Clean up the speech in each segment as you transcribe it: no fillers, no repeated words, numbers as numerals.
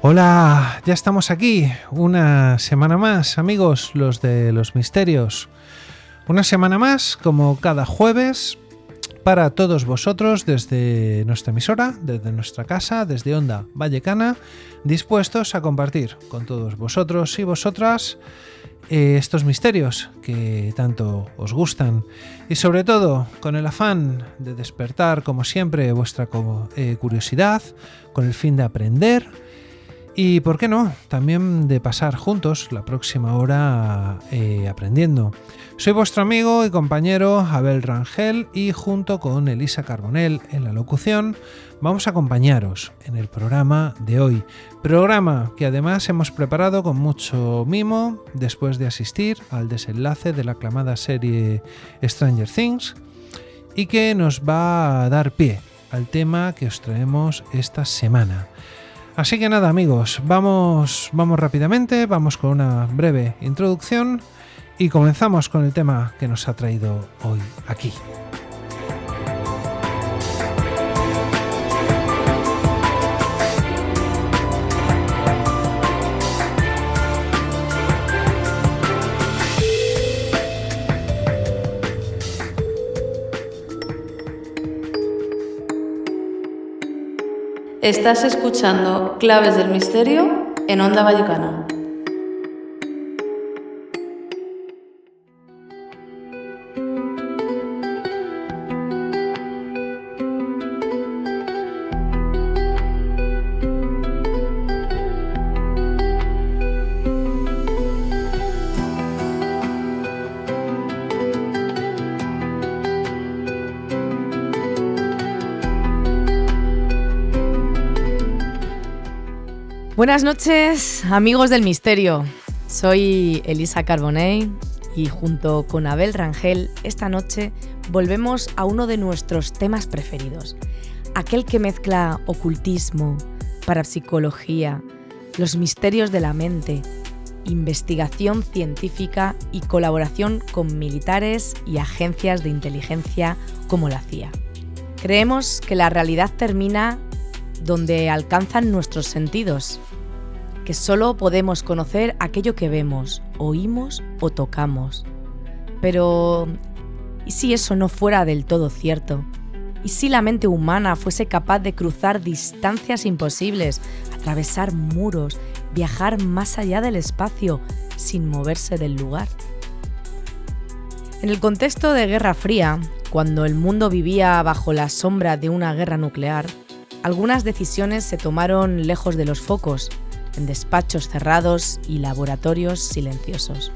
Hola, ya estamos aquí, una semana más, amigos, los de los misterios. Una semana más, como cada jueves, para todos vosotros desde nuestra emisora, desde nuestra casa, desde Onda Vallecana, dispuestos a compartir con todos vosotros y vosotras estos misterios que tanto os gustan y sobre todo con el afán de despertar, como siempre, vuestra curiosidad, con el fin de aprender. Y, ¿por qué no?, también de pasar juntos la próxima hora aprendiendo. Soy vuestro amigo y compañero Abel Rangel y junto con Elisa Carbonell en la locución vamos a acompañaros en el programa de hoy. Programa que además hemos preparado con mucho mimo después de asistir al desenlace de la aclamada serie Stranger Things y que nos va a dar pie al tema que os traemos esta semana. Así que nada, amigos, vamos rápidamente, vamos con una breve introducción y comenzamos con el tema que nos ha traído hoy aquí. Estás escuchando Claves del Misterio en Onda Vallecana. Buenas noches, amigos del misterio. Soy Elisa Carbonell y junto con Abel Rangel esta noche volvemos a uno de nuestros temas preferidos, aquel que mezcla ocultismo, parapsicología, los misterios de la mente, investigación científica y colaboración con militares y agencias de inteligencia como la CIA. Creemos que la realidad termina donde alcanzan nuestros sentidos, que solo podemos conocer aquello que vemos, oímos o tocamos. Pero, ¿y si eso no fuera del todo cierto? ¿Y si la mente humana fuese capaz de cruzar distancias imposibles, atravesar muros, viajar más allá del espacio sin moverse del lugar? En el contexto de Guerra Fría, cuando el mundo vivía bajo la sombra de una guerra nuclear, algunas decisiones se tomaron lejos de los focos, en despachos cerrados y laboratorios silenciosos.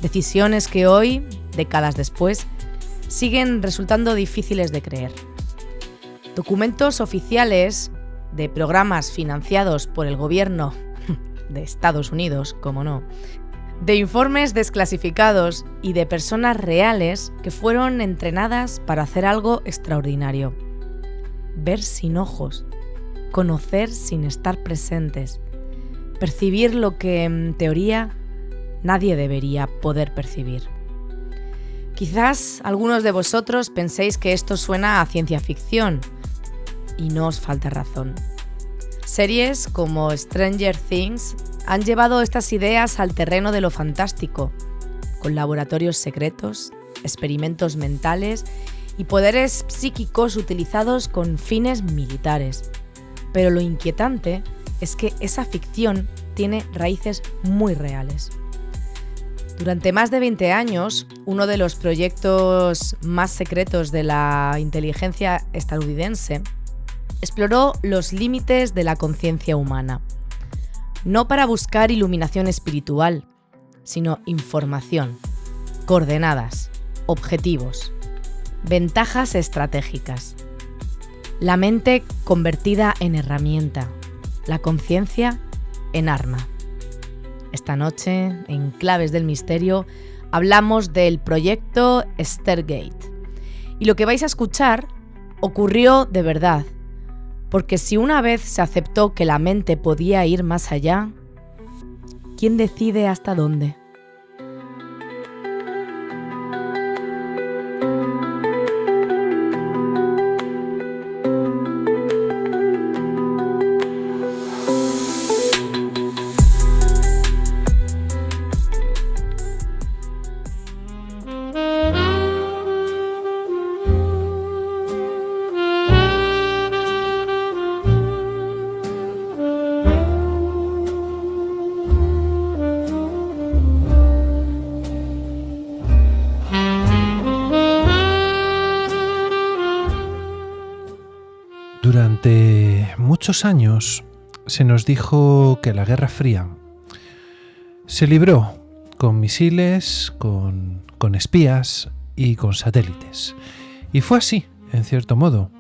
Decisiones que hoy, décadas después, siguen resultando difíciles de creer. Documentos oficiales de programas financiados por el gobierno de Estados Unidos, como no, de informes desclasificados y de personas reales que fueron entrenadas para hacer algo extraordinario. Ver sin ojos, conocer sin estar presentes, percibir lo que, en teoría, nadie debería poder percibir. Quizás algunos de vosotros penséis que esto suena a ciencia ficción, y no os falta razón. Series como Stranger Things han llevado estas ideas al terreno de lo fantástico, con laboratorios secretos, experimentos mentales y poderes psíquicos utilizados con fines militares. Pero lo inquietante es que esa ficción tiene raíces muy reales. Durante más de 20 años, uno de los proyectos más secretos de la inteligencia estadounidense exploró los límites de la conciencia humana, no para buscar iluminación espiritual, sino información, coordenadas, objetivos, ventajas estratégicas. La mente convertida en herramienta, la conciencia en arma. Esta noche, en Claves del Misterio, hablamos del proyecto Stargate. Y lo que vais a escuchar ocurrió de verdad, porque si una vez se aceptó que la mente podía ir más allá, ¿quién decide hasta dónde? Durante muchos años se nos dijo que la Guerra Fría se libró con misiles, con espías y con satélites. Y fue así, en cierto modo.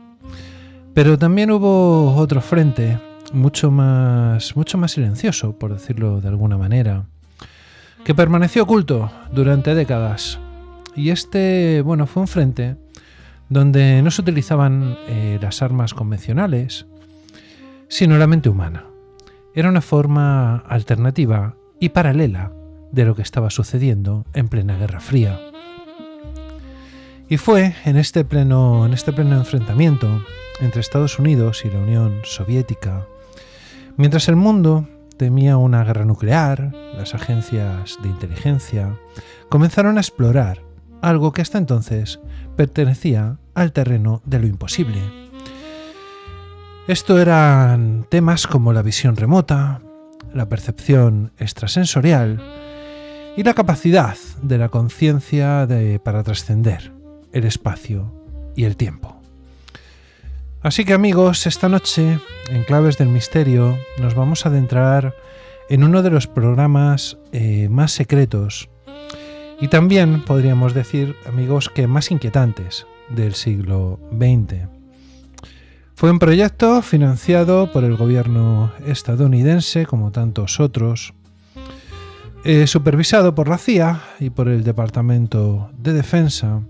Pero también hubo otro frente, mucho más silencioso, por decirlo de alguna manera, que permaneció oculto durante décadas. Y fue un frente donde no se utilizaban las armas convencionales, sino la mente humana. Era una forma alternativa y paralela de lo que estaba sucediendo en plena Guerra Fría. Y fue en este pleno enfrentamiento entre Estados Unidos y la Unión Soviética, mientras el mundo temía una guerra nuclear, las agencias de inteligencia comenzaron a explorar algo que hasta entonces pertenecía al terreno de lo imposible. Esto eran temas como la visión remota, la percepción extrasensorial y la capacidad de la conciencia para trascender el espacio y el tiempo. Así que amigos, esta noche, en Claves del Misterio, nos vamos a adentrar en uno de los programas más secretos y también podríamos decir, amigos, que más inquietantes del siglo XX. Fue un proyecto financiado por el gobierno estadounidense, como tantos otros, supervisado por la CIA y por el Departamento de Defensa,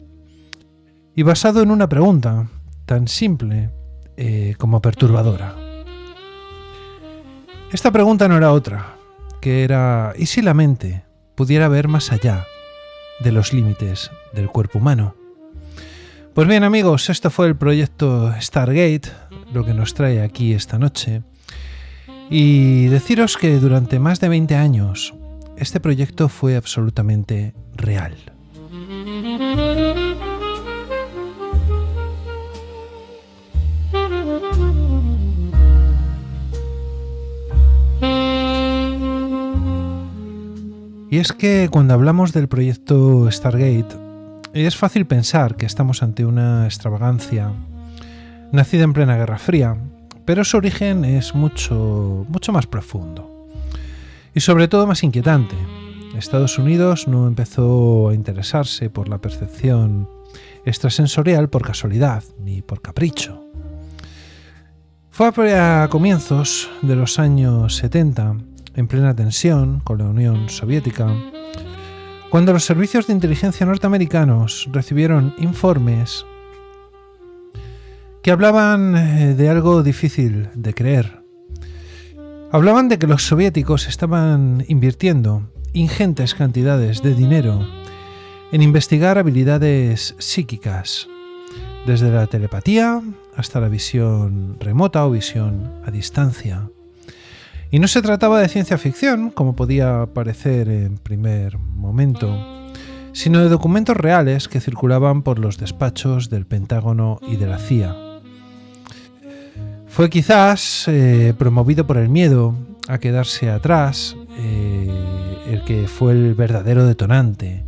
y basado en una pregunta tan simple como perturbadora. Esta pregunta no era otra, que era ¿y si la mente pudiera ver más allá de los límites del cuerpo humano? Pues bien amigos, esto fue el proyecto Stargate, lo que nos trae aquí esta noche, y deciros que durante más de 20 años este proyecto fue absolutamente real. Y es que cuando hablamos del proyecto Stargate, es fácil pensar que estamos ante una extravagancia nacida en plena Guerra Fría, pero su origen es mucho más profundo y sobre todo más inquietante. Estados Unidos no empezó a interesarse por la percepción extrasensorial por casualidad ni por capricho. Fue a comienzos de los años 70, en plena tensión con la Unión Soviética, cuando los servicios de inteligencia norteamericanos recibieron informes que hablaban de algo difícil de creer. Hablaban de que los soviéticos estaban invirtiendo ingentes cantidades de dinero en investigar habilidades psíquicas, desde la telepatía hasta la visión remota o visión a distancia. Y no se trataba de ciencia ficción, como podía parecer en primer momento, sino de documentos reales que circulaban por los despachos del Pentágono y de la CIA. Fue quizás promovido por el miedo a quedarse atrás el que fue el verdadero detonante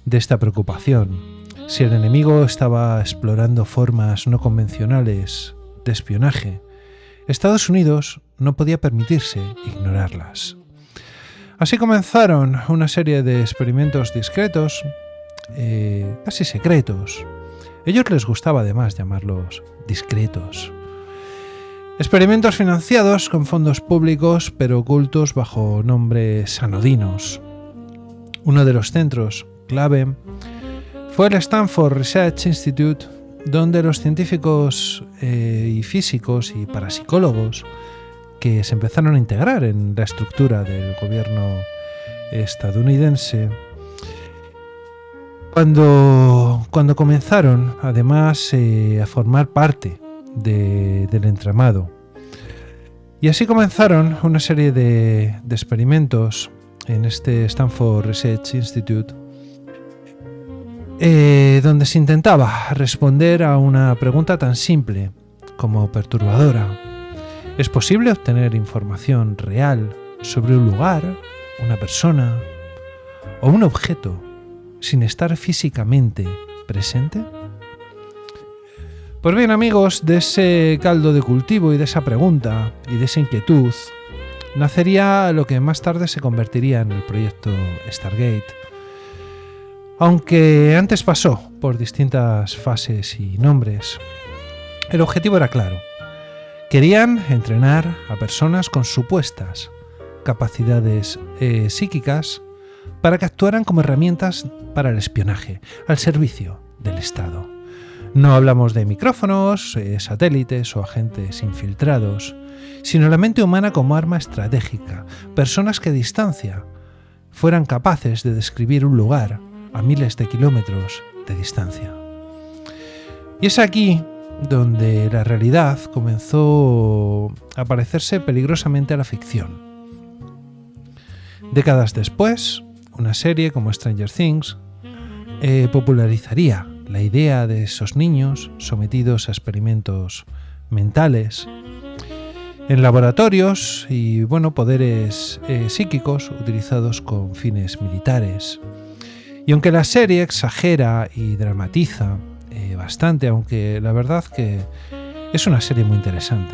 de esta preocupación. Si el enemigo estaba explorando formas no convencionales de espionaje, Estados Unidos no podía permitirse ignorarlas. Así comenzaron una serie de experimentos discretos, casi secretos. A ellos les gustaba además llamarlos discretos. Experimentos financiados con fondos públicos pero ocultos bajo nombres anodinos. Uno de los centros clave fue el Stanford Research Institute, donde los científicos y físicos y parapsicólogos que se empezaron a integrar en la estructura del gobierno estadounidense, cuando comenzaron además a formar parte del entramado. Y así comenzaron una serie de experimentos en este Stanford Research Institute, donde se intentaba responder a una pregunta tan simple como perturbadora. ¿Es posible obtener información real sobre un lugar, una persona o un objeto sin estar físicamente presente? Pues bien, amigos, de ese caldo de cultivo y de esa pregunta y de esa inquietud nacería lo que más tarde se convertiría en el proyecto Stargate. Aunque antes pasó por distintas fases y nombres, el objetivo era claro. Querían entrenar a personas con supuestas capacidades psíquicas para que actuaran como herramientas para el espionaje, al servicio del Estado. No hablamos de micrófonos, satélites o agentes infiltrados, sino la mente humana como arma estratégica, personas que a distancia fueran capaces de describir un lugar a miles de kilómetros de distancia. Y es aquí donde la realidad comenzó a parecerse peligrosamente a la ficción. Décadas después, una serie como Stranger Things popularizaría la idea de esos niños sometidos a experimentos mentales en laboratorios y poderes psíquicos utilizados con fines militares. Y aunque la serie exagera y dramatiza bastante, aunque la verdad que es una serie muy interesante,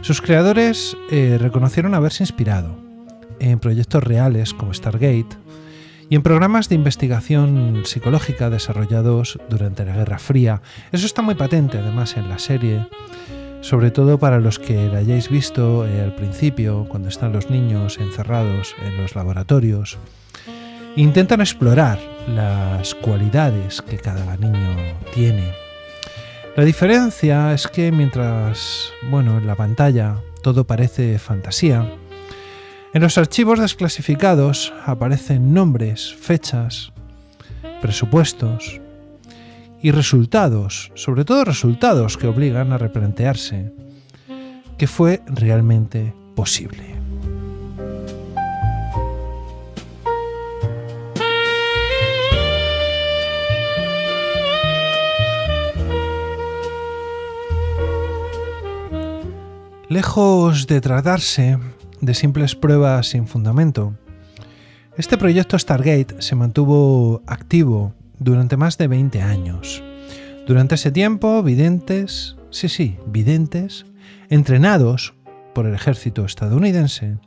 sus creadores reconocieron haberse inspirado en proyectos reales como Stargate y en programas de investigación psicológica desarrollados durante la Guerra Fría. Eso está muy patente además en la serie, sobre todo para los que la hayáis visto al principio, cuando están los niños encerrados en los laboratorios. Intentan explorar las cualidades que cada niño tiene. La diferencia es que mientras, en la pantalla todo parece fantasía, en los archivos desclasificados aparecen nombres, fechas, presupuestos y resultados, sobre todo resultados que obligan a replantearse qué fue realmente posible. Lejos de tratarse de simples pruebas sin fundamento, este proyecto Stargate se mantuvo activo durante más de 20 años. Durante ese tiempo, videntes, entrenados por el ejército estadounidense,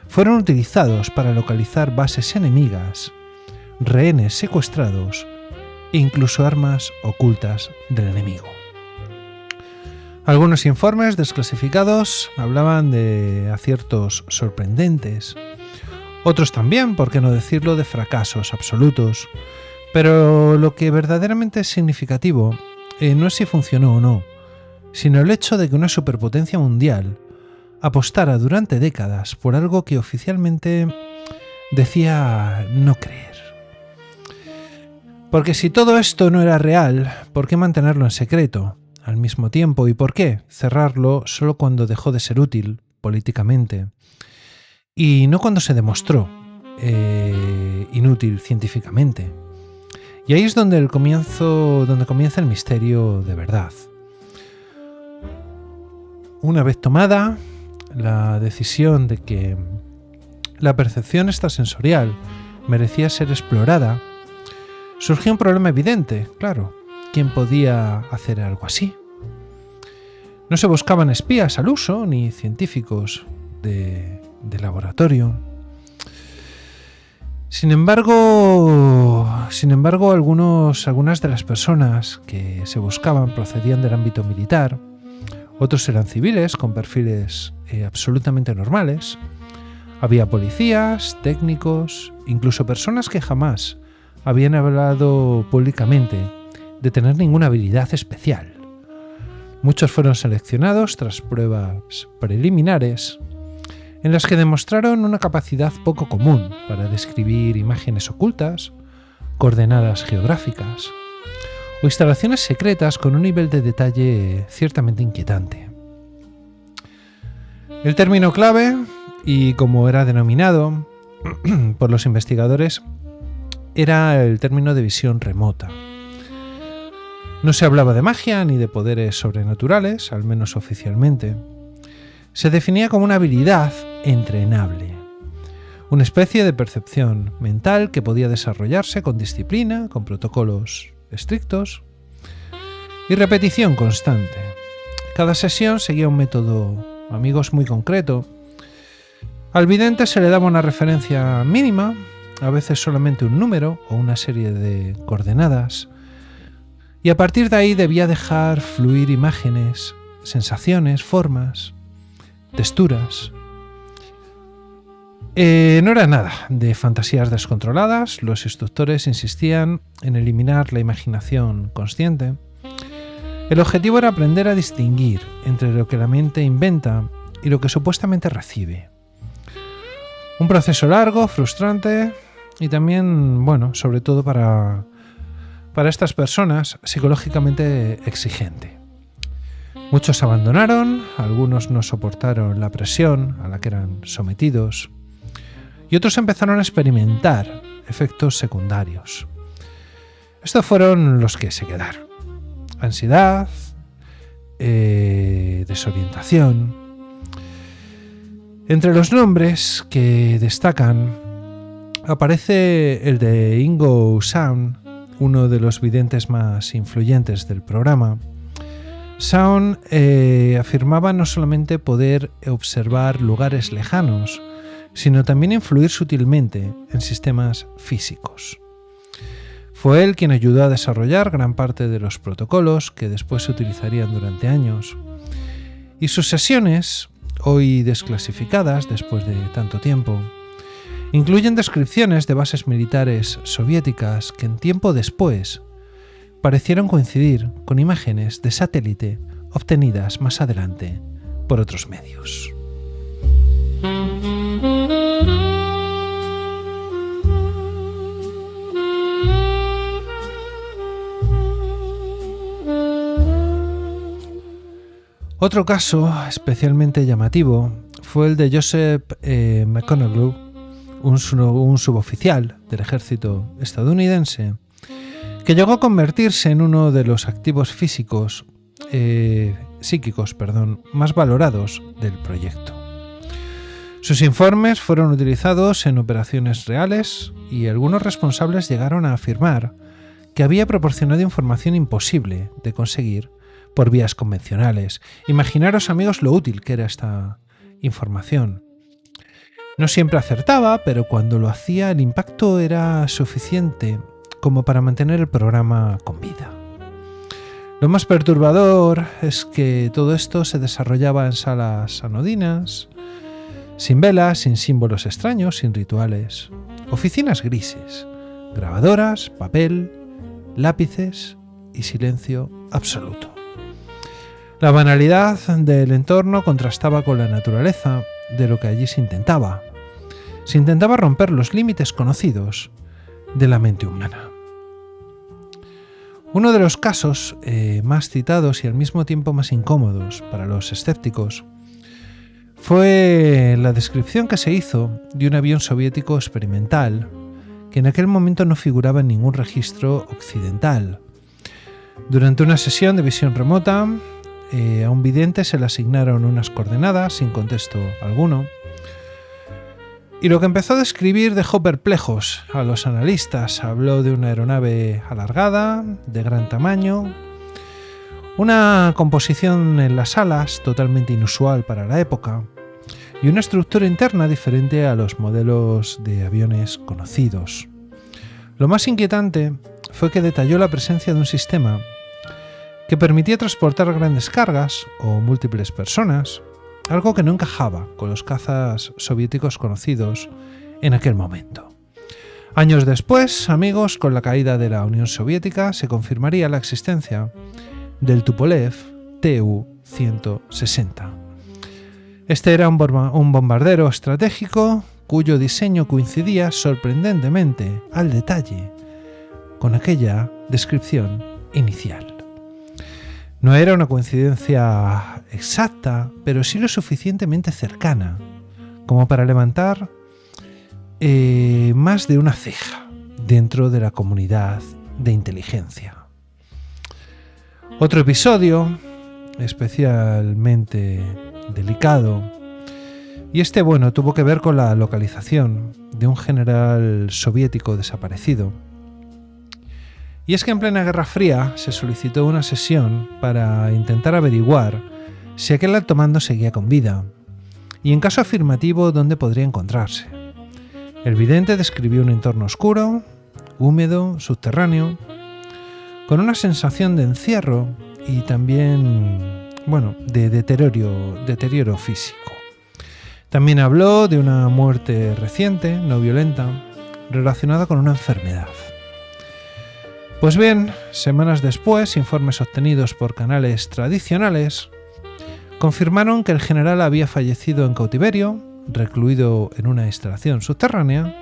fueron utilizados para localizar bases enemigas, rehenes secuestrados e incluso armas ocultas del enemigo. Algunos informes desclasificados hablaban de aciertos sorprendentes, otros también, por qué no decirlo, de fracasos absolutos, pero lo que verdaderamente es significativo no es si funcionó o no, sino el hecho de que una superpotencia mundial apostara durante décadas por algo que oficialmente decía no creer. Porque si todo esto no era real, ¿por qué mantenerlo en secreto al mismo tiempo? ¿Y por qué cerrarlo solo cuando dejó de ser útil políticamente y no cuando se demostró inútil científicamente? Y ahí es donde comienza el misterio de verdad. Una vez tomada la decisión de que la percepción extrasensorial merecía ser explorada, surgió un problema evidente, claro. ¿Quién podía hacer algo así? No se buscaban espías al uso ni científicos de laboratorio. Sin embargo, algunas de las personas que se buscaban procedían del ámbito militar, otros eran civiles con perfiles absolutamente normales. Había policías, técnicos, incluso personas que jamás habían hablado públicamente de tener ninguna habilidad especial. Muchos fueron seleccionados tras pruebas preliminares en las que demostraron una capacidad poco común para describir imágenes ocultas, coordenadas geográficas o instalaciones secretas con un nivel de detalle ciertamente inquietante. El término clave, y como era denominado por los investigadores, era el término de visión remota. No se hablaba de magia ni de poderes sobrenaturales, al menos oficialmente. Se definía como una habilidad entrenable, una especie de percepción mental que podía desarrollarse con disciplina, con protocolos estrictos y repetición constante. Cada sesión seguía un método, amigos, muy concreto. Al vidente se le daba una referencia mínima, a veces solamente un número o una serie de coordenadas, y a partir de ahí debía dejar fluir imágenes, sensaciones, formas, texturas. No era nada de fantasías descontroladas, los instructores insistían en eliminar la imaginación consciente. El objetivo era aprender a distinguir entre lo que la mente inventa y lo que supuestamente recibe. Un proceso largo, frustrante y también, sobre todo para estas personas, psicológicamente exigente. Muchos abandonaron, algunos no soportaron la presión a la que eran sometidos y otros empezaron a experimentar efectos secundarios. Estos fueron los que se quedaron: ansiedad, desorientación. Entre los nombres que destacan aparece el de Ingo Swann, uno de los videntes más influyentes del programa. Swann afirmaba no solamente poder observar lugares lejanos, sino también influir sutilmente en sistemas físicos. Fue él quien ayudó a desarrollar gran parte de los protocolos que después se utilizarían durante años. Y sus sesiones, hoy desclasificadas después de tanto tiempo, incluyen descripciones de bases militares soviéticas que en tiempo después parecieron coincidir con imágenes de satélite obtenidas más adelante por otros medios. Otro caso especialmente llamativo fue el de Joseph McConaughey, un suboficial del ejército estadounidense, que llegó a convertirse en uno de los activos psíquicos más valorados del proyecto. Sus informes fueron utilizados en operaciones reales y algunos responsables llegaron a afirmar que había proporcionado información imposible de conseguir por vías convencionales. Imaginaros, amigos, lo útil que era esta información. No siempre acertaba, pero cuando lo hacía el impacto era suficiente como para mantener el programa con vida. Lo más perturbador es que todo esto se desarrollaba en salas anodinas, sin velas, sin símbolos extraños, sin rituales. Oficinas grises, grabadoras, papel, lápices y silencio absoluto. La banalidad del entorno contrastaba con la naturaleza de lo que allí se intentaba. Se intentaba romper los límites conocidos de la mente humana. Uno de los casos más citados y al mismo tiempo más incómodos para los escépticos fue la descripción que se hizo de un avión soviético experimental que en aquel momento no figuraba en ningún registro occidental. Durante una sesión de visión remota, a un vidente se le asignaron unas coordenadas sin contexto alguno, y lo que empezó a describir dejó perplejos a los analistas. Habló de una aeronave alargada, de gran tamaño, una composición en las alas totalmente inusual para la época y una estructura interna diferente a los modelos de aviones conocidos. Lo más inquietante fue que detalló la presencia de un sistema que permitía transportar grandes cargas o múltiples personas, algo que no encajaba con los cazas soviéticos conocidos en aquel momento. Años después, amigos, con la caída de la Unión Soviética, se confirmaría la existencia del Tupolev Tu-160. Este era un bombardero estratégico cuyo diseño coincidía sorprendentemente al detalle con aquella descripción inicial. No era una coincidencia exacta, pero sí lo suficientemente cercana como para levantar más de una ceja dentro de la comunidad de inteligencia. Otro episodio especialmente delicado, y tuvo que ver con la localización de un general soviético desaparecido Y es que en plena Guerra Fría se solicitó una sesión para intentar averiguar si aquel alto mando seguía con vida y, en caso afirmativo, dónde podría encontrarse. El vidente describió un entorno oscuro, húmedo, subterráneo, con una sensación de encierro y también, de deterioro físico. También habló de una muerte reciente, no violenta, relacionada con una enfermedad. Pues bien, semanas después, informes obtenidos por canales tradicionales confirmaron que el general había fallecido en cautiverio, recluido en una instalación subterránea,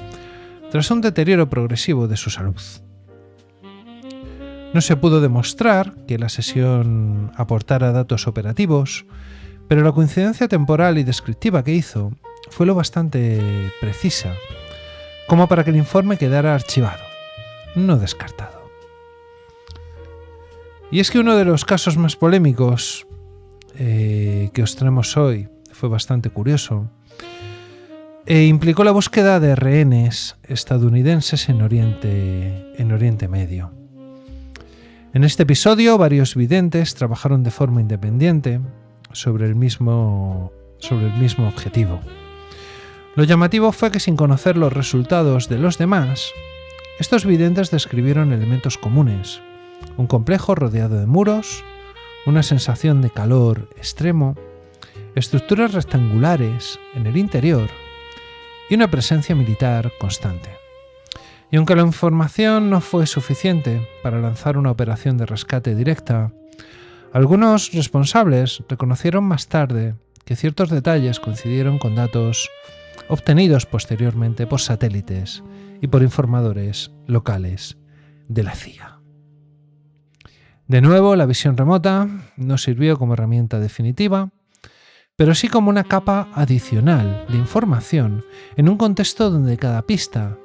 tras un deterioro progresivo de su salud. No se pudo demostrar que la sesión aportara datos operativos, pero la coincidencia temporal y descriptiva que hizo fue lo bastante precisa como para que el informe quedara archivado, no descartado. Y es que uno de los casos más polémicos que os traemos hoy fue bastante curioso e implicó la búsqueda de rehenes estadounidenses en Oriente Medio. En este episodio, varios videntes trabajaron de forma independiente sobre el mismo objetivo. Lo llamativo fue que, sin conocer los resultados de los demás, estos videntes describieron elementos comunes: un complejo rodeado de muros, una sensación de calor extremo, estructuras rectangulares en el interior y una presencia militar constante. Y aunque la información no fue suficiente para lanzar una operación de rescate directa, algunos responsables reconocieron más tarde que ciertos detalles coincidieron con datos obtenidos posteriormente por satélites y por informadores locales de la CIA. De nuevo, la visión remota no sirvió como herramienta definitiva, pero sí como una capa adicional de información en un contexto donde cada pista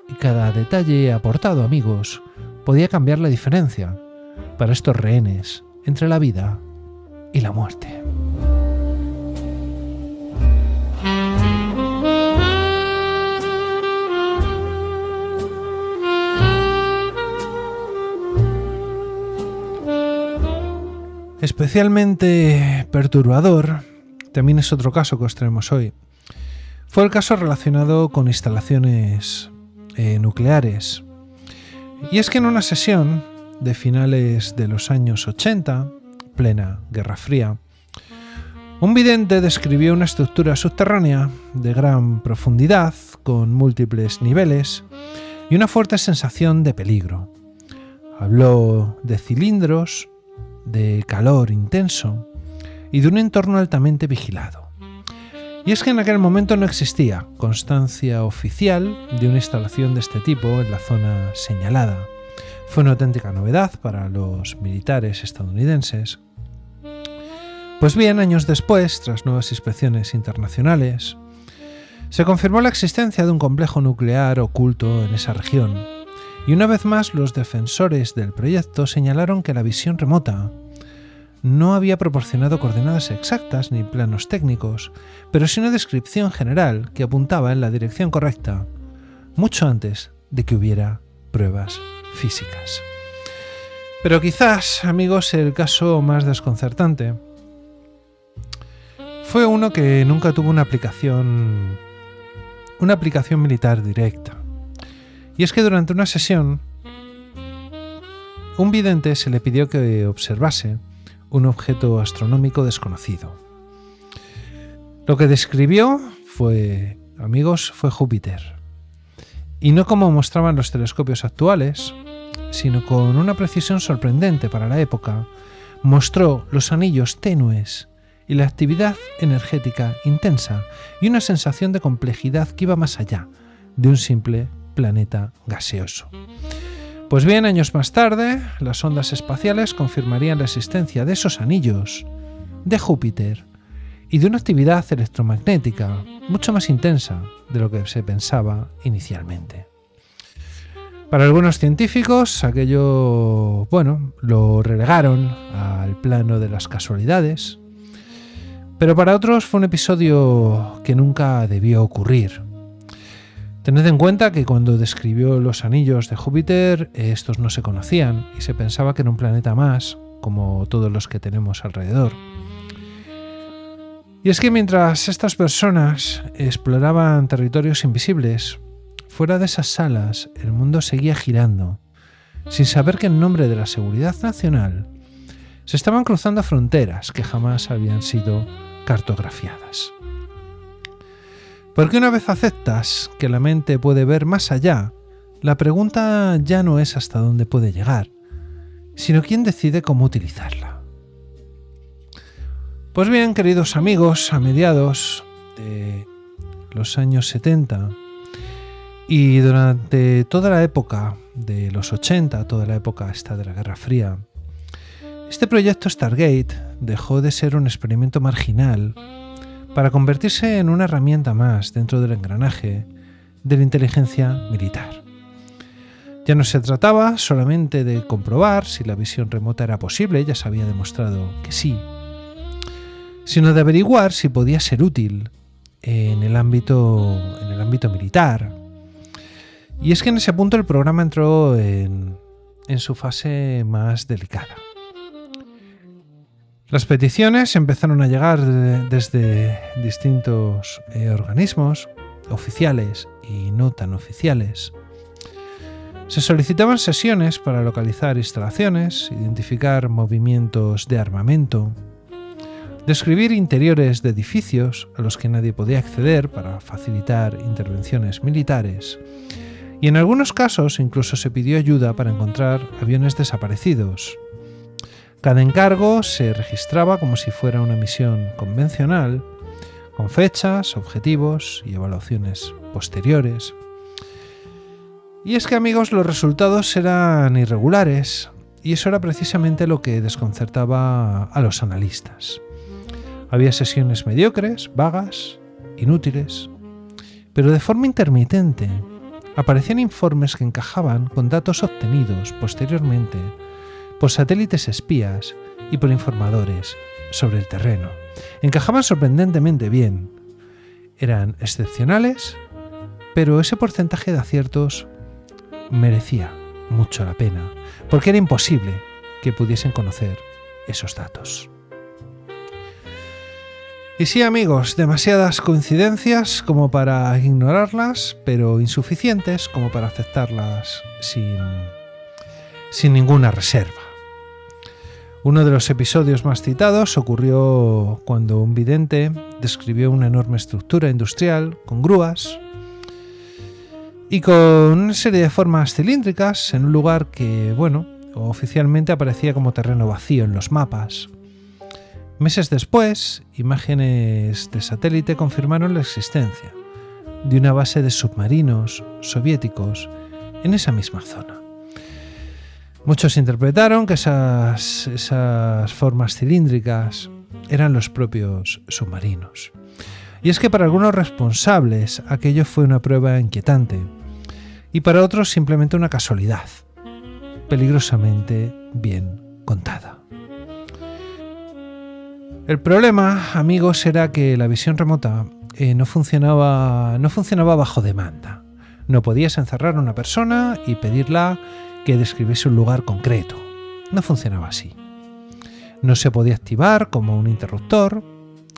y cada detalle aportado, amigos, podía cambiar la diferencia para estos rehenes entre la vida y la muerte. Especialmente perturbador, también es otro caso que os traemos hoy. Fue el caso relacionado con instalaciones nucleares. Y es que en una sesión de finales de los años 80, plena Guerra Fría, un vidente describió una estructura subterránea de gran profundidad, con múltiples niveles y una fuerte sensación de peligro. Habló de cilindros, de calor intenso y de un entorno altamente vigilado. Y es que en aquel momento no existía constancia oficial de una instalación de este tipo en la zona señalada. Fue una auténtica novedad para los militares estadounidenses. Pues bien, años después, tras nuevas inspecciones internacionales, se confirmó la existencia de un complejo nuclear oculto en esa región. Y una vez más, los defensores del proyecto señalaron que la visión remota no había proporcionado coordenadas exactas ni planos técnicos, pero sí una descripción general que apuntaba en la dirección correcta, mucho antes de que hubiera pruebas físicas. Pero quizás, amigos, el caso más desconcertante fue uno que nunca tuvo una aplicación militar directa. Y es que durante una sesión, un vidente se le pidió que observase un objeto astronómico desconocido. Lo que describió fue Júpiter. Y no como mostraban los telescopios actuales, sino con una precisión sorprendente para la época, mostró los anillos tenues y la actividad energética intensa y una sensación de complejidad que iba más allá de un simple planeta gaseoso. Pues bien, años más tarde, las sondas espaciales confirmarían la existencia de esos anillos, de Júpiter y de una actividad electromagnética mucho más intensa de lo que se pensaba inicialmente. Para algunos científicos, aquello, lo relegaron al plano de las casualidades, pero para otros fue un episodio que nunca debió ocurrir. Tened en cuenta que cuando describió los anillos de Júpiter, estos no se conocían y se pensaba que era un planeta más, como todos los que tenemos alrededor. Y es que mientras estas personas exploraban territorios invisibles, fuera de esas salas el mundo seguía girando, sin saber que en nombre de la seguridad nacional se estaban cruzando fronteras que jamás habían sido cartografiadas. Porque una vez aceptas que la mente puede ver más allá, la pregunta ya no es hasta dónde puede llegar, sino quién decide cómo utilizarla. Pues bien, queridos amigos, a mediados de los años 70 y durante toda la época de los 80, toda la época esta de la Guerra Fría, este proyecto Stargate dejó de ser un experimento marginal para convertirse en una herramienta más dentro del engranaje de la inteligencia militar. Ya no se trataba solamente de comprobar si la visión remota era posible, ya se había demostrado que sí, sino de averiguar si podía ser útil en el ámbito militar. Y es que en ese punto el programa entró en su fase más delicada. Las peticiones empezaron a llegar desde distintos organismos, oficiales y no tan oficiales. Se solicitaban sesiones para localizar instalaciones, identificar movimientos de armamento, describir interiores de edificios a los que nadie podía acceder para facilitar intervenciones militares, y en algunos casos incluso se pidió ayuda para encontrar aviones desaparecidos. Cada encargo se registraba como si fuera una misión convencional, con fechas, objetivos y evaluaciones posteriores. Y es que, amigos, los resultados eran irregulares, y eso era precisamente lo que desconcertaba a los analistas. Había sesiones mediocres, vagas, inútiles, pero de forma intermitente aparecían informes que encajaban con datos obtenidos posteriormente por satélites espías y por informadores sobre el terreno. Encajaban sorprendentemente bien. Eran excepcionales, pero ese porcentaje de aciertos merecía mucho la pena, porque era imposible que pudiesen conocer esos datos. Y sí, amigos, demasiadas coincidencias como para ignorarlas, pero insuficientes como para aceptarlas sin ninguna reserva. Uno de los episodios más citados ocurrió cuando un vidente describió una enorme estructura industrial con grúas y con una serie de formas cilíndricas en un lugar que, oficialmente aparecía como terreno vacío en los mapas. Meses después, imágenes de satélite confirmaron la existencia de una base de submarinos soviéticos en esa misma zona. Muchos interpretaron que esas formas cilíndricas eran los propios submarinos. Y es que para algunos responsables aquello fue una prueba inquietante y para otros simplemente una casualidad, peligrosamente bien contada. El problema, amigos, era que la visión remota no funcionaba bajo demanda. No podías encerrar a una persona y pedirla que describiese un lugar concreto. No funcionaba así. No se podía activar como un interruptor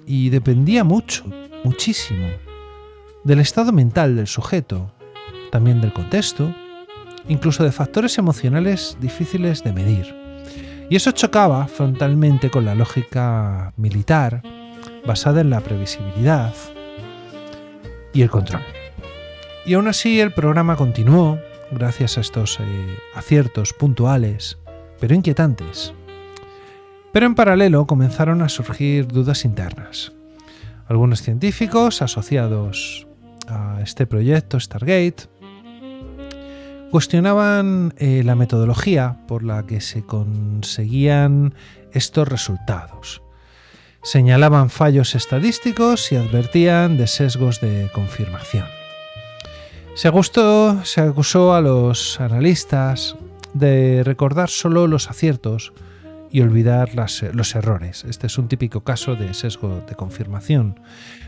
y dependía muchísimo del estado mental del sujeto, también del contexto, incluso de factores emocionales difíciles de medir. Y eso chocaba frontalmente con la lógica militar basada en la previsibilidad y el control. Y aún así el programa continuó gracias a estos aciertos puntuales, pero inquietantes. Pero en paralelo comenzaron a surgir dudas internas. Algunos científicos asociados a este proyecto Stargate cuestionaban la metodología por la que se conseguían estos resultados. Señalaban fallos estadísticos y advertían de sesgos de confirmación. Se acusó a los analistas de recordar solo los aciertos y olvidar los errores. Este es un típico caso de sesgo de confirmación.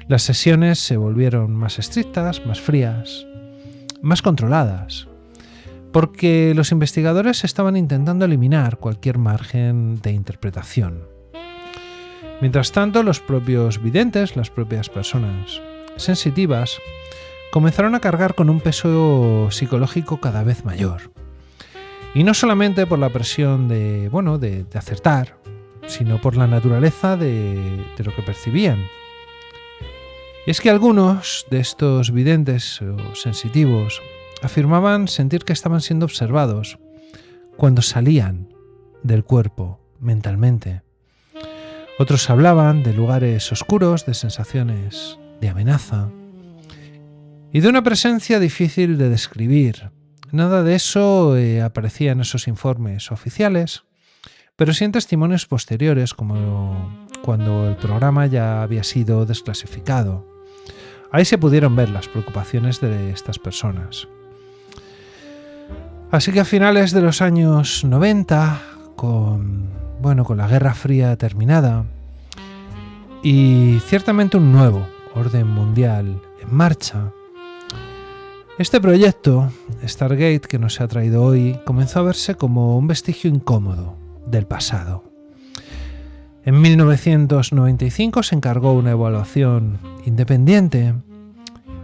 Las sesiones se volvieron más estrictas, más frías, más controladas, porque los investigadores estaban intentando eliminar cualquier margen de interpretación. Mientras tanto, los propios videntes, las propias personas sensitivas, comenzaron a cargar con un peso psicológico cada vez mayor. Y no solamente por la presión de acertar, sino por la naturaleza de lo que percibían. Y es que algunos de estos videntes o sensitivos afirmaban sentir que estaban siendo observados cuando salían del cuerpo mentalmente. Otros hablaban de lugares oscuros, de sensaciones de amenaza y de una presencia difícil de describir. Nada de eso aparecía en esos informes oficiales, pero sí en testimonios posteriores, como cuando el programa ya había sido desclasificado. Ahí se pudieron ver las preocupaciones de estas personas. Así que a finales de los años 90, con la Guerra Fría terminada y ciertamente un nuevo orden mundial en marcha, este proyecto, Stargate, que nos ha traído hoy, comenzó a verse como un vestigio incómodo del pasado. En 1995 se encargó una evaluación independiente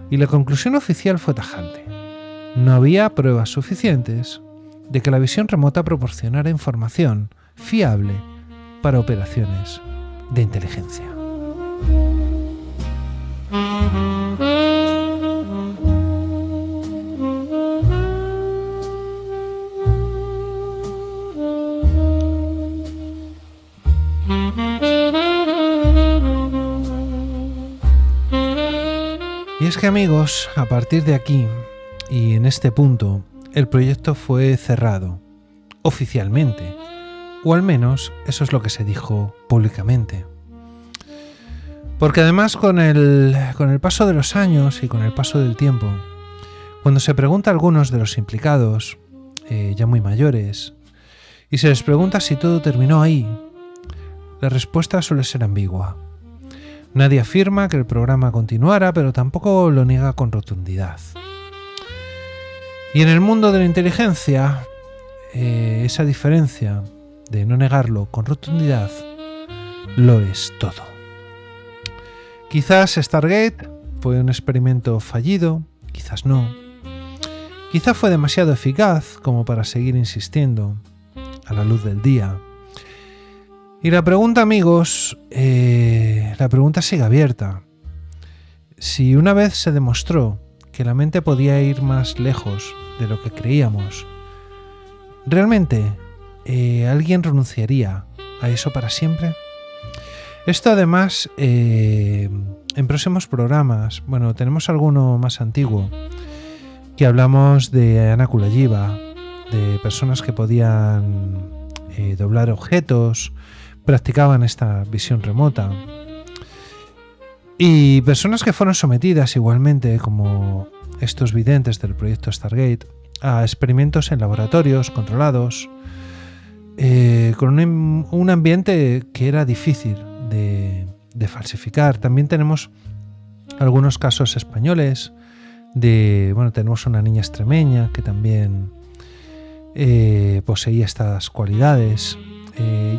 y la conclusión oficial fue tajante. No había pruebas suficientes de que la visión remota proporcionara información fiable para operaciones de inteligencia. Y es que, amigos, a partir de aquí y en este punto, el proyecto fue cerrado, oficialmente, o al menos eso es lo que se dijo públicamente. Porque además con el paso de los años y con el paso del tiempo, cuando se pregunta a algunos de los implicados, ya muy mayores, y se les pregunta si todo terminó ahí, la respuesta suele ser ambigua. Nadie afirma que el programa continuara, pero tampoco lo niega con rotundidad. Y en el mundo de la inteligencia, esa diferencia de no negarlo con rotundidad lo es todo. Quizás Stargate fue un experimento fallido, quizás no. Quizá fue demasiado eficaz como para seguir insistiendo a la luz del día. Y la pregunta, amigos, la pregunta sigue abierta. Si una vez se demostró que la mente podía ir más lejos de lo que creíamos, ¿realmente alguien renunciaría a eso para siempre? Esto además, en próximos programas, tenemos alguno más antiguo, que hablamos de Anna Kulajiva, de personas que podían doblar objetos, practicaban esta visión remota, y personas que fueron sometidas igualmente, como estos videntes del proyecto Stargate, a experimentos en laboratorios controlados, con un ambiente que era difícil de falsificar. También tenemos algunos casos españoles tenemos una niña extremeña que también poseía estas cualidades.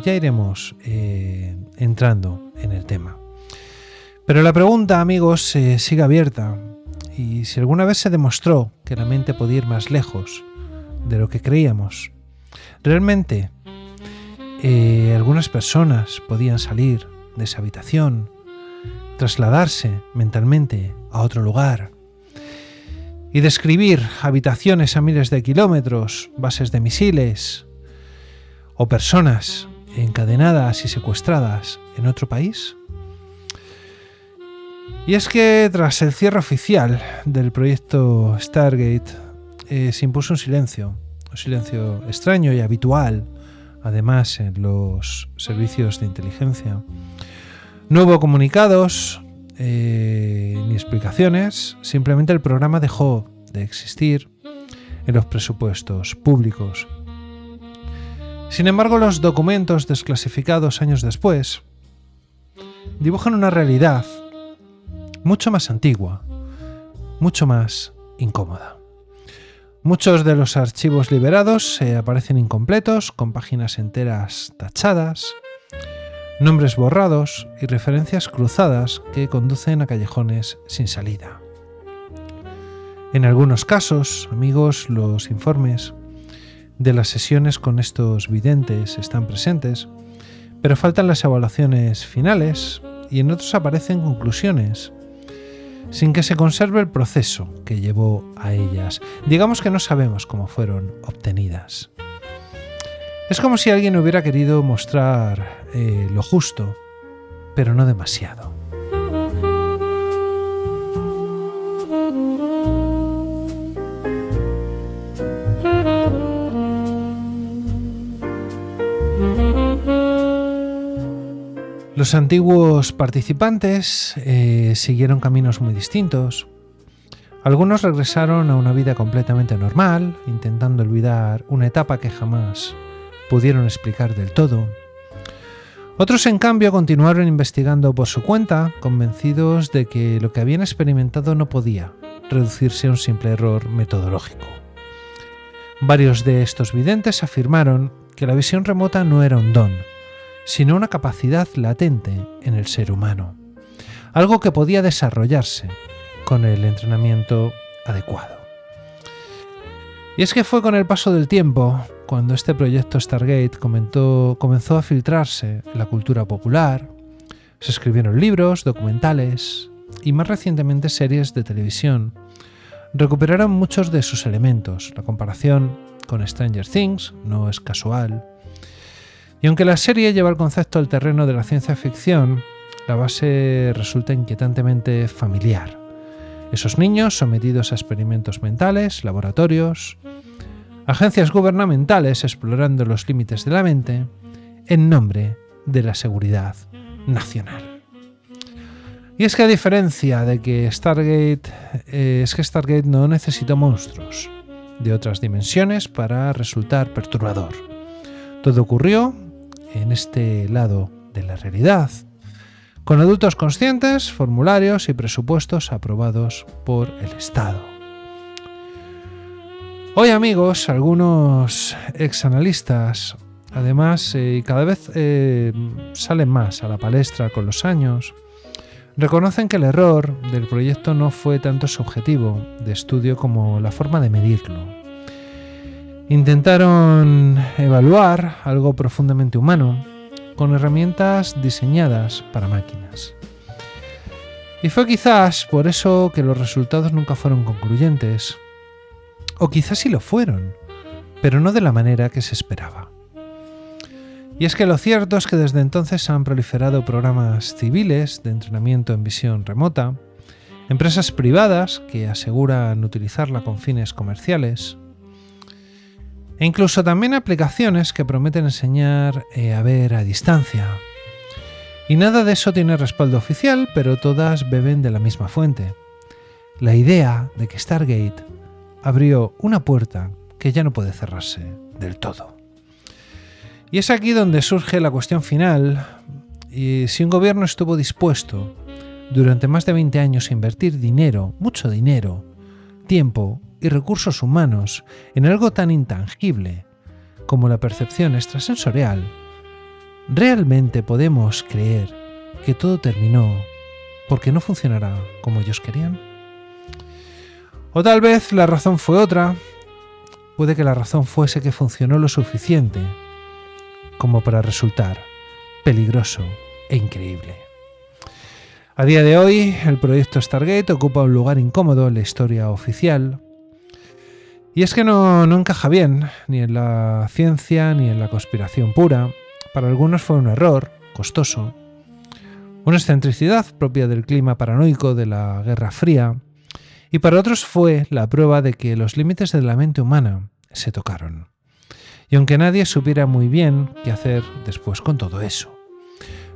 Ya iremos entrando en el tema. Pero la pregunta, amigos, sigue abierta. Y si alguna vez se demostró que la mente podía ir más lejos de lo que creíamos, ¿realmente algunas personas podían salir de esa habitación, trasladarse mentalmente a otro lugar y describir habitaciones a miles de kilómetros, bases de misiles o personas encadenadas y secuestradas en otro país? Y es que tras el cierre oficial del proyecto Stargate se impuso un silencio extraño y habitual, además en los servicios de inteligencia. No hubo comunicados ni explicaciones, simplemente el programa dejó de existir en los presupuestos públicos. Sin embargo, los documentos desclasificados años después dibujan una realidad mucho más antigua, mucho más incómoda. Muchos de los archivos liberados aparecen incompletos, con páginas enteras tachadas, nombres borrados y referencias cruzadas que conducen a callejones sin salida. En algunos casos, amigos, los informes de las sesiones con estos videntes están presentes, pero faltan las evaluaciones finales y en otros aparecen conclusiones, sin que se conserve el proceso que llevó a ellas. Digamos que no sabemos cómo fueron obtenidas. Es como si alguien hubiera querido mostrar lo justo, pero no demasiado. Los antiguos participantes siguieron caminos muy distintos. Algunos regresaron a una vida completamente normal, intentando olvidar una etapa que jamás pudieron explicar del todo. Otros, en cambio, continuaron investigando por su cuenta, convencidos de que lo que habían experimentado no podía reducirse a un simple error metodológico. Varios de estos videntes afirmaron que la visión remota no era un don, sino una capacidad latente en el ser humano, algo que podía desarrollarse con el entrenamiento adecuado. Y es que fue con el paso del tiempo cuando este proyecto Stargate comenzó a filtrarse en la cultura popular, se escribieron libros, documentales y más recientemente series de televisión. Recuperaron muchos de sus elementos. La comparación con Stranger Things no es casual. Y aunque la serie lleva el concepto al terreno de la ciencia ficción, la base resulta inquietantemente familiar. Esos niños sometidos a experimentos mentales, laboratorios, agencias gubernamentales explorando los límites de la mente en nombre de la seguridad nacional. Y es que a diferencia de que Stargate no necesitó monstruos de otras dimensiones para resultar perturbador. Todo ocurrió en este lado de la realidad, con adultos conscientes, formularios y presupuestos aprobados por el Estado. Hoy, amigos, algunos exanalistas, además, cada vez salen más a la palestra con los años, reconocen que el error del proyecto no fue tanto su objetivo de estudio como la forma de medirlo. Intentaron evaluar algo profundamente humano con herramientas diseñadas para máquinas. Y fue quizás por eso que los resultados nunca fueron concluyentes. O quizás sí lo fueron, pero no de la manera que se esperaba. Y es que lo cierto es que desde entonces han proliferado programas civiles de entrenamiento en visión remota, empresas privadas que aseguran utilizarla con fines comerciales, e incluso también aplicaciones que prometen enseñar a ver a distancia. Y nada de eso tiene respaldo oficial, pero todas beben de la misma fuente. La idea de que Stargate abrió una puerta que ya no puede cerrarse del todo. Y es aquí donde surge la cuestión final, y si un gobierno estuvo dispuesto durante más de 20 años a invertir dinero, mucho dinero, tiempo y recursos humanos en algo tan intangible como la percepción extrasensorial, ¿realmente podemos creer que todo terminó porque no funcionará como ellos querían? O tal vez la razón fue otra. Puede que la razón fuese que funcionó lo suficiente como para resultar peligroso e increíble. A día de hoy, el proyecto Stargate ocupa un lugar incómodo en la historia oficial. Y es que no encaja bien, ni en la ciencia ni en la conspiración pura. Para algunos fue un error, costoso, una excentricidad propia del clima paranoico de la Guerra Fría, y para otros fue la prueba de que los límites de la mente humana se tocaron. Y aunque nadie supiera muy bien qué hacer después con todo eso.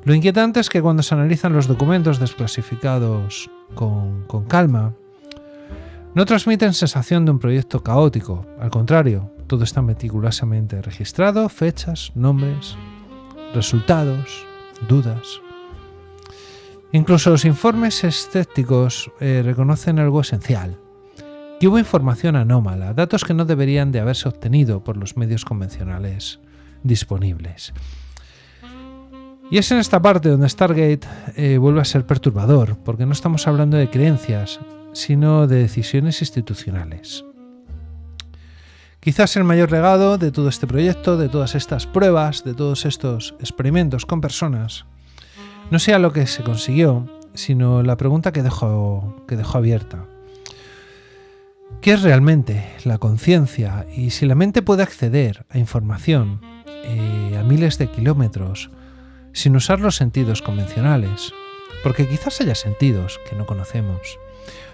Lo inquietante es que cuando se analizan los documentos desclasificados con calma, no transmiten sensación de un proyecto caótico. Al contrario, todo está meticulosamente registrado, fechas, nombres, resultados, dudas. Incluso los informes escépticos reconocen algo esencial. que hubo información anómala, datos que no deberían de haberse obtenido por los medios convencionales disponibles. Y es en esta parte donde Stargate vuelve a ser perturbador, porque no estamos hablando de creencias, sino de decisiones institucionales. Quizás el mayor legado de todo este proyecto, de todas estas pruebas, de todos estos experimentos con personas, no sea lo que se consiguió, sino la pregunta que dejó abierta. ¿Qué es realmente la conciencia? Y si la mente puede acceder a información a miles de kilómetros sin usar los sentidos convencionales, porque quizás haya sentidos que no conocemos.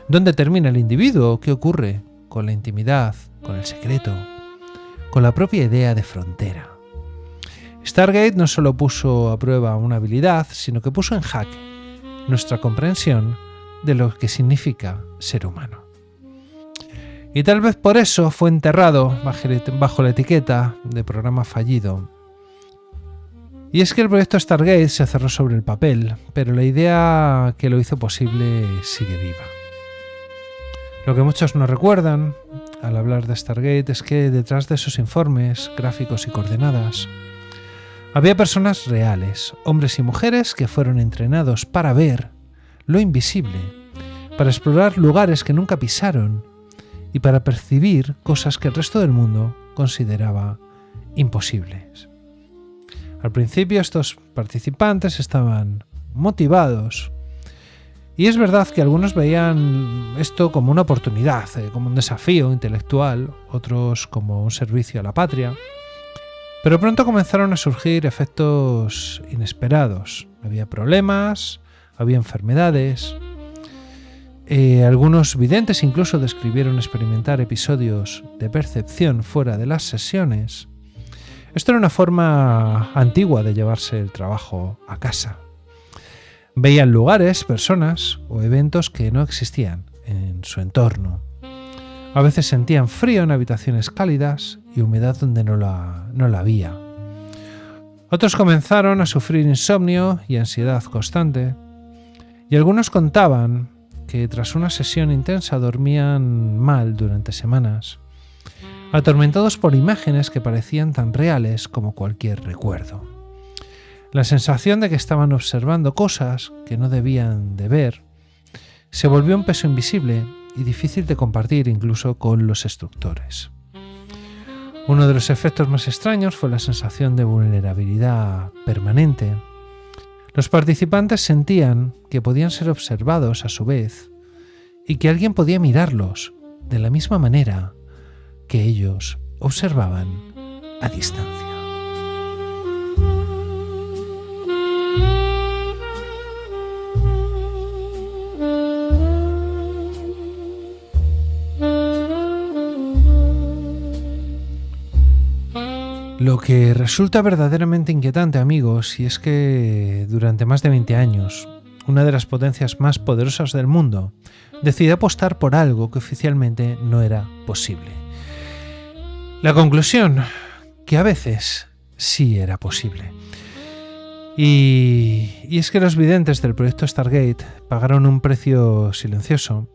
¿Dónde termina el individuo? ¿Qué ocurre con la intimidad, con el secreto, con la propia idea de frontera? Stargate no solo puso a prueba una habilidad, sino que puso en jaque nuestra comprensión de lo que significa ser humano. Y tal vez por eso fue enterrado bajo la etiqueta de programa fallido. Y es que el proyecto Stargate se cerró sobre el papel, pero la idea que lo hizo posible sigue viva. Lo que muchos no recuerdan al hablar de Stargate es que detrás de esos informes, gráficos y coordenadas, había personas reales, hombres y mujeres que fueron entrenados para ver lo invisible, para explorar lugares que nunca pisaron y para percibir cosas que el resto del mundo consideraba imposibles. Al principio estos participantes estaban motivados y es verdad que algunos veían esto como una oportunidad, como un desafío intelectual, otros como un servicio a la patria, pero pronto comenzaron a surgir efectos inesperados. Había problemas, había enfermedades. Algunos videntes incluso describieron experimentar episodios de percepción fuera de las sesiones. Esto era una forma antigua de llevarse el trabajo a casa. Veían lugares, personas o eventos que no existían en su entorno. A veces sentían frío en habitaciones cálidas y humedad donde no la había. Otros comenzaron a sufrir insomnio y ansiedad constante. Y algunos contaban que tras una sesión intensa dormían mal durante semanas, atormentados por imágenes que parecían tan reales como cualquier recuerdo. La sensación de que estaban observando cosas que no debían de ver se volvió un peso invisible y difícil de compartir incluso con los instructores. Uno de los efectos más extraños fue la sensación de vulnerabilidad permanente. Los participantes sentían que podían ser observados a su vez y que alguien podía mirarlos de la misma manera que ellos observaban a distancia. Lo que resulta verdaderamente inquietante, amigos, y es que durante más de 20 años, una de las potencias más poderosas del mundo decidió apostar por algo que oficialmente no era posible. La conclusión, que a veces sí era posible. Y es que los videntes del proyecto Stargate pagaron un precio silencioso.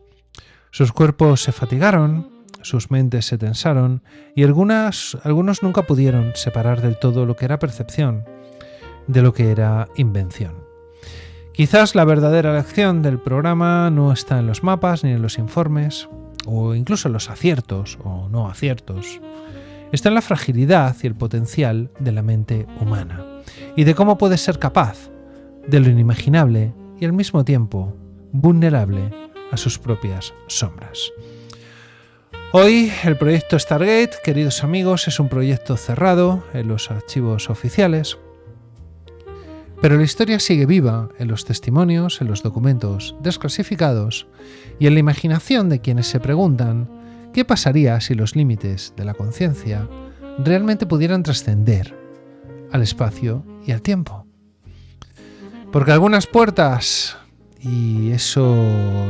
Sus cuerpos se fatigaron, sus mentes se tensaron y algunos nunca pudieron separar del todo lo que era percepción de lo que era invención. Quizás la verdadera lección del programa no está en los mapas ni en los informes, o incluso en los aciertos o no aciertos. Está en la fragilidad y el potencial de la mente humana, y de cómo puede ser capaz de lo inimaginable y al mismo tiempo vulnerable a sus propias sombras. Hoy el proyecto Stargate, queridos amigos, es un proyecto cerrado en los archivos oficiales, pero la historia sigue viva en los testimonios, en los documentos desclasificados y en la imaginación de quienes se preguntan qué pasaría si los límites de la conciencia realmente pudieran trascender al espacio y al tiempo. Porque algunas puertas, y eso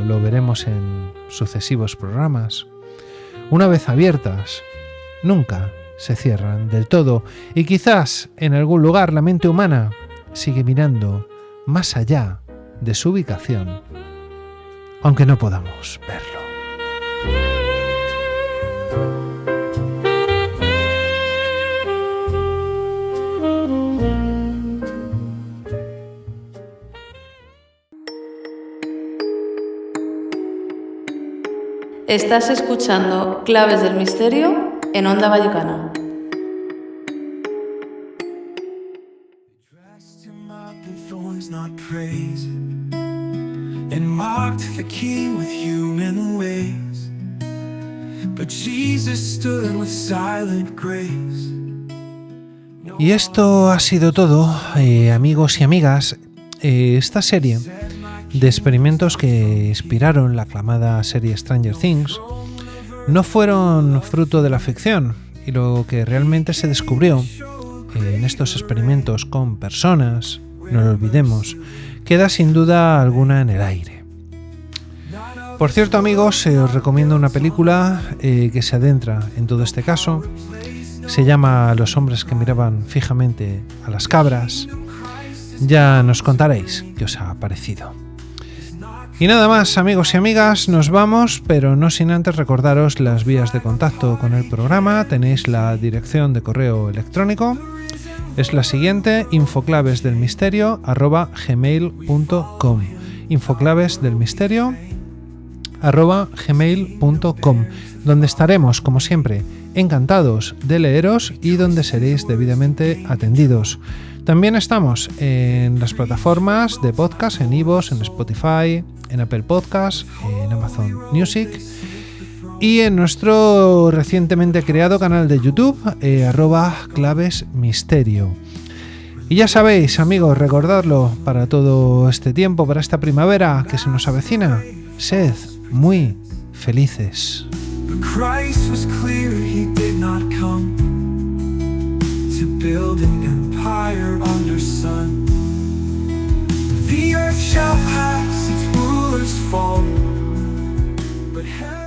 lo veremos en sucesivos programas, una vez abiertas, nunca se cierran del todo y quizás en algún lugar la mente humana sigue mirando más allá de su ubicación, aunque no podamos verlo. Estás escuchando Claves del Misterio en Onda Vallecana. Y esto ha sido todo, amigos y amigas. Esta serie de experimentos que inspiraron la aclamada serie Stranger Things no fueron fruto de la ficción, y lo que realmente se descubrió en estos experimentos con personas, no lo olvidemos, queda sin duda alguna en el aire. Por cierto, amigos, os recomiendo una película que se adentra en todo este caso. Se llama Los hombres que miraban fijamente a las cabras. Ya nos contaréis qué os ha parecido. Y nada más, amigos y amigas, nos vamos, pero no sin antes recordaros las vías de contacto con el programa. Tenéis la dirección de correo electrónico, es la siguiente: infoclavesdelmisterio@gmail.com, infoclavesdelmisterio@gmail.com, donde estaremos, como siempre, encantados de leeros y donde seréis debidamente atendidos. También estamos en las plataformas de podcast, en iVoox, en Spotify, en Apple Podcasts, en Amazon Music y en nuestro recientemente creado canal de YouTube, @clavesmisterio. Y ya sabéis, amigos, recordadlo para todo este tiempo, para esta primavera que se nos avecina, sed muy felices. Build an empire under sun. The earth shall pass, its rulers fall, but heaven